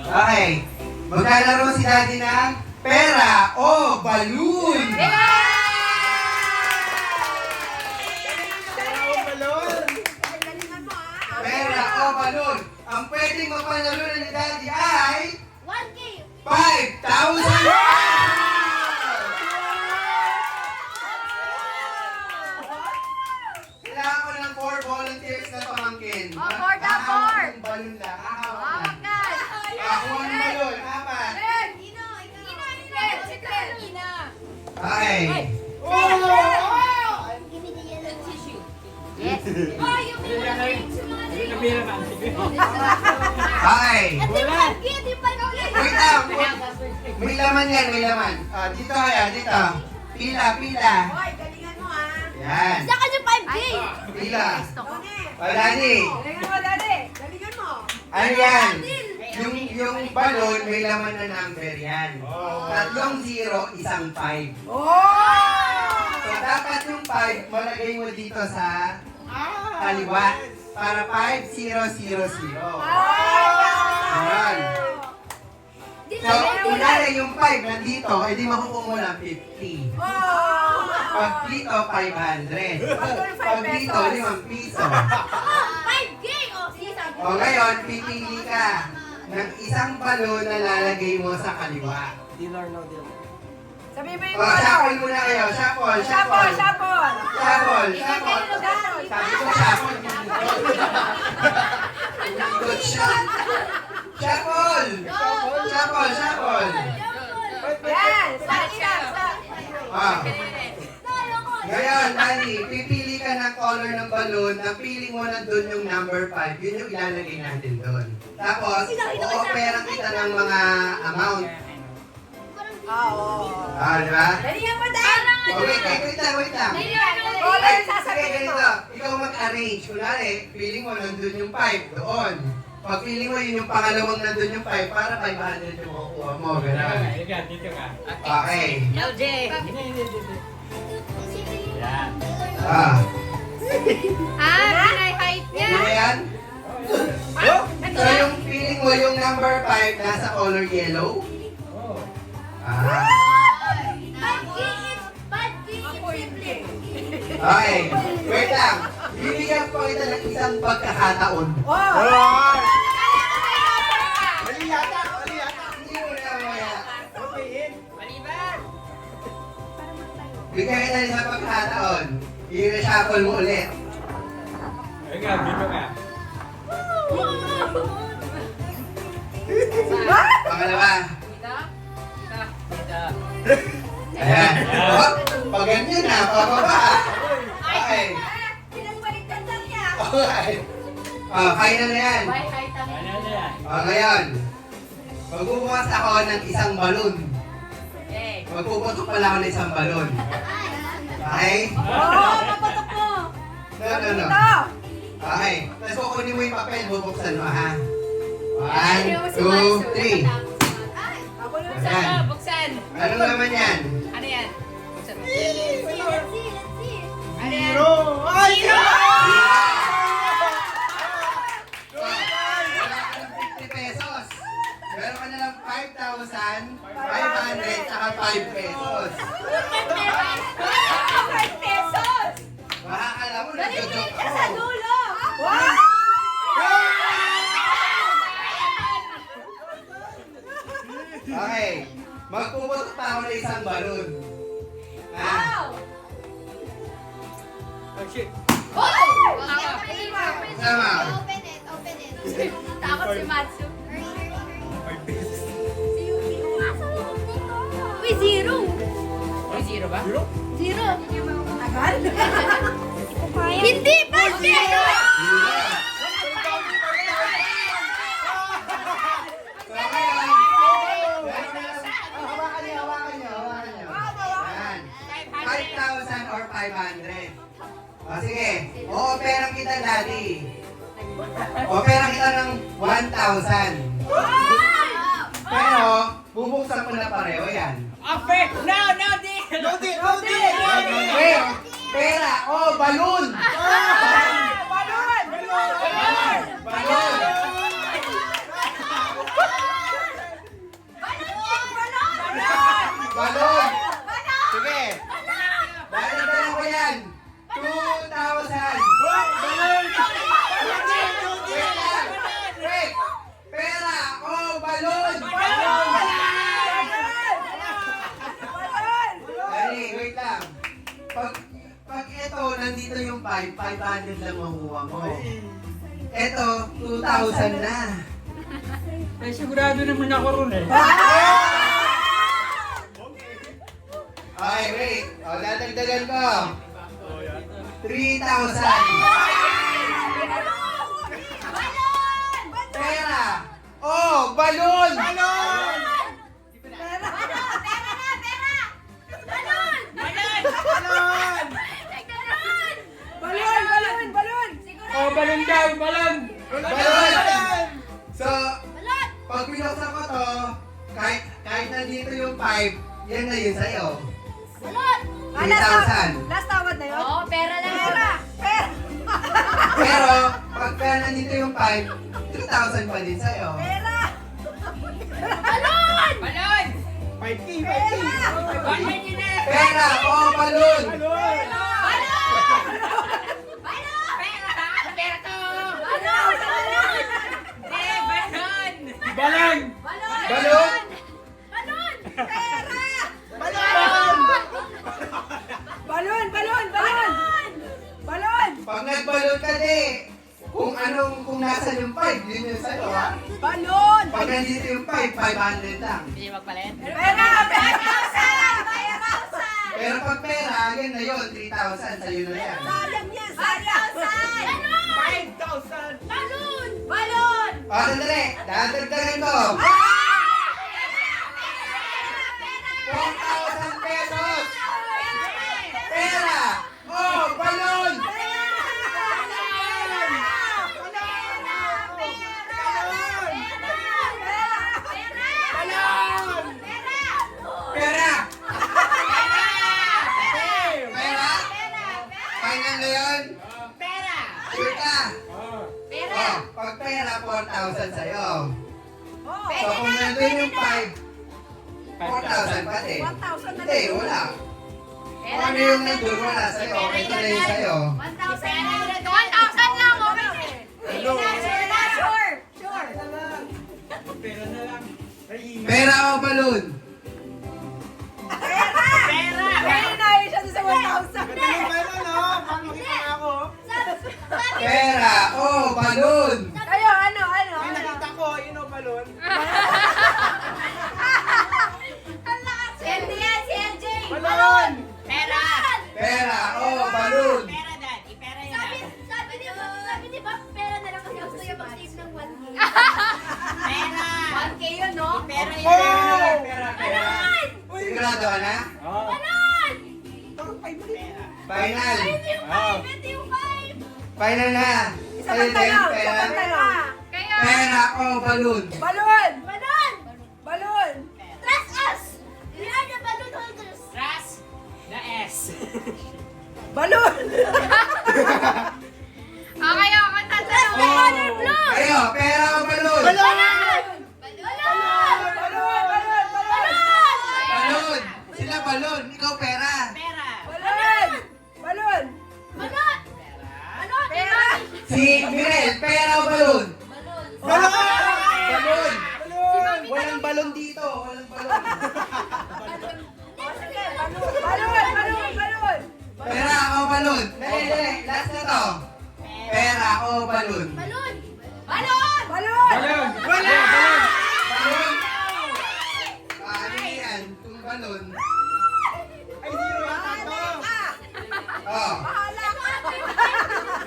Okay. Maglalaro si Daddy ng pera o balloon. Pera o balloon. Ang pwedeng mapalaro ni Daddy ay 1K. 5,000! Kailangan ko ng 4 volunteers na pamangkin. Oh, 4 na, 4. Hahawak ng balloon lang. Hahawak lang. Ako ng balloon. Apat. Okay. Give me the yellow tissue. Yes. Oh, yung drinks, yung mga drinks. Okay. At yung 5K, yung 5K. Wait lang. May laman yan, may laman. Dito kaya, dito. Pila, pila. Hoy, galingan mo Yan. Saka yung 5K. Pila. Daddy. Galingan mo, Daddy. Galingan mo. Ano yan? Yung balon, may laman na number yan. Tatlong 0, isang 5. So, dapat yung 5, malagay mo dito sa kaliwa. Para 5, 0, 0, 0. Ayan. So, kunwari yung 5 nandito, edi makukuha mo lang 50. Pag dito, 500. Pag dito, 5 piso. 5K. Oh, sige, sabi O ngayon, pipili ka ng isang balon na lalagay mo sa kaliwa. Deal or no deal? Sabi mo O, shuffle muna kayo. Shuffle, shuffle. Shuffle. Shuffle, shuffle. Sabi ko shuffle. Good shot. Shuffle. Shuffle, shuffle. Yan. Stop. Ah. Ngayon, Daddy, pipili ka ng color ng balloon na feeling mo nandun yung number 5. Yun yung ilalagay natin doon. Tapos, o-opera kita ng mga amount. Di ba? Galingan mo, Dad. Oh, wait lang. Color, Sige, sasabihin mo. ganito. Ikaw mag-arrange. Kunwari, feeling mo nandun yung 5 doon. Pag feeling mo yun yung pangalawang nandun yung 5, para 500 yung makukuha mo. Ganun. Dito ka. Okay. LJ. Yan. Pinay height niya. Ano yan? So yung feeling mo yung number 5 nasa color yellow? Oh. Ah. 5K is simple. Okay. Wait lang. Bibigyan ko kita ng isang pagkakataon. Mali yata. Hindi mo na mamaya. Bigyan kita ng isang pagkakataon. I-reshuffle mo ulit. Ayun nga, dito ka. Pangalawa. Dito. Ayan. Oh, pag ganyan na, pababa. Okay. Pinagbaliktad lang niya. Okay. Final na yan. Ano na yan? Ngayon, magbubukas ako ng isang balon. Magpuputok pala ako ng isang balon. Okay? Papatok mo. No. Okay. Tapos kukunin mo yung papel, bubuksan mo ha. 1, 2, 3. Ayan. Buksan. Anong naman yan? Ano yan? Buksan mo. Let's see. Ano yan? Zero! Ay! Wala ka ng 50 pesos. Meron ka na lang 5,500 saka 5 pesos. 5 pesos! Baka alam mo, Galing nagjo-joke ka sa ako. dulo! Wow! Okay. Magpuputok pa ako ng isang balon. Ha? Wow! Oh, shit. Sama. Open it. Takot si Matsu. Uy, zero! Ay, zero ba? Zero? Zero! Tagal? Hindi! 5 pesos! Hawakan niyo. Yan. 5,000 or 500. O sige, o-operang kita, Daddy. O-operang kita ng 1,000. Pero, bubuksan ko na pareho yan. Ape! No deal! No deal! Wait! Pera o balloon! Balon! Balloon! Eto, 2,000 na. Eh, sigurado naman ako ron eh. Okay, wait. O, dadagdagan ko. 3,000. Pera. Oh, balon! Balon! Oh, balon daw, balon! Balon! So, pag binuksan ko to, kahit nandito yung 5, yan na yun sa'yo. 3,000. Last tawad na yun? Oo, pera lang. Pera. Pero, pag nandito yung 5, 2,000 pa din sa'yo. Pera! Balon! Balon! 5K, 5K! Balon yun eh! Pera! Oh, balon! Balon! Pera to! Balon! Balon! Balon! Balon! Balon! Pag nagbalon ka kung nasa yung 5, yun yung sa'yo, ha? Balon! Pag nandito yung 5, 500 lang. Hindi magpalit. Pera! Pero pag pera, yan na yun, 3,000, sa'yo na yan. Sayang yan! Sayang! 5,000! Balon! Balon! O, sandali, dadagdagan ko. 4,000 pesos! Pera! Oh, balon! Pera! Pera? Final na yun? Sure ka? Oh, pag pera, 4,000 sa'yo. So, kung nandun yung 5, 4,000 pati. 1,000 na Hindi, wala. Kung ano yung nandun, wala sa'yo. Ito na yung sa'yo. 1,000 lang, okay. Sure. Pera na lang. Ay, Pera o balon? Very nice siya sa 1,000. Pera o balon? Kayo, ano? May nakita ko, yun o balon. Si LJ yan, si LJ. Balon! Pera. Pera o balon? Pera, Dad. Ipera yun. Sabi ni Bob, pera na lang kasi gusto niya mag-save ng 1K. Pera. 1K yun, no? Pera yun. Oh! Pera, pera. Sigurado ka na? Oh. Balon! Final. Ito yung 5. Ito yung 5. Final na. Isa Sa'yo pang din, tanong, pera. isa pang tanong. Kaya, Pera o balon? Balon! balon! Balon! Trust us! We are the balloon holders. Trust the S. Balon! Okay, ako tatanong. Color blue! Kayo, pera o balon? Balon! Balon. Sila balon, ikaw pera. Pera. Balon! Balon! Balon! Balon! Pera! Si Mirel, pera o balon? Balon! Balon. Walang balon dito, walang balon. Balon! Pera o balon? Dali, last na to. Pera o balon? Balon! Balon! Balon! Balon! Wala! Balon! Balon? Ano yan? Kung balon? Ay, zero yata to. Oh.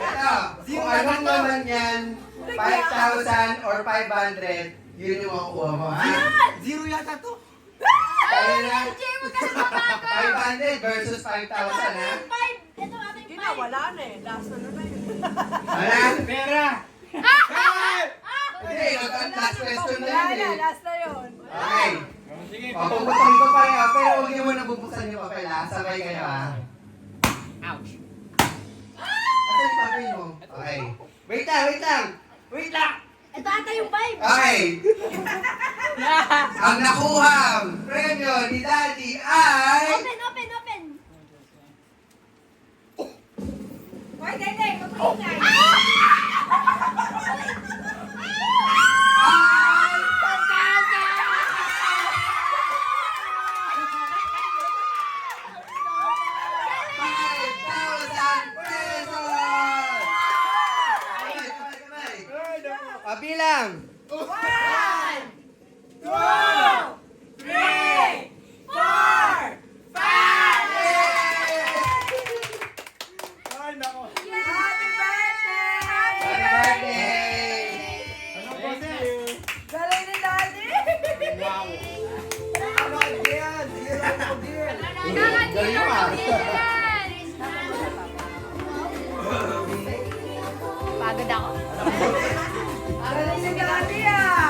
Ito, kung anong naman yan, 5,000 or 500, yun yung makukuha mo, ha? Zero yata to. Kaya na, Jay, huwag ka na bababa. 500 versus 5,000, ha? 5. Ito ating 5. Wala na eh. Last na na yun. Wala? Pera! Hindi, last question na Wala yun, na. eh. Last na yun. Okay. Oh, sige. O, puputulin ko pa rin, ha? Pero huwag niyo muna bubuksan yung papel, ha? Sabay kayo, ha? Ouch. Asan yung papel mo? Okay. Wait lang, wait lang! Wait lang! Ito ata yung 5. Okay. Ang nakuha premyo ni Daddy ay... Open, open, open. Why, Dede? Magpahingay. Bilang. 1, 2, 3, 4, 5! Ay, nako. Happy birthday! Happy birthday! Ano po, sir? Galing ni Daddy! Wow. Galing mo ah. Pagod ako. Galing ni Daddy ah!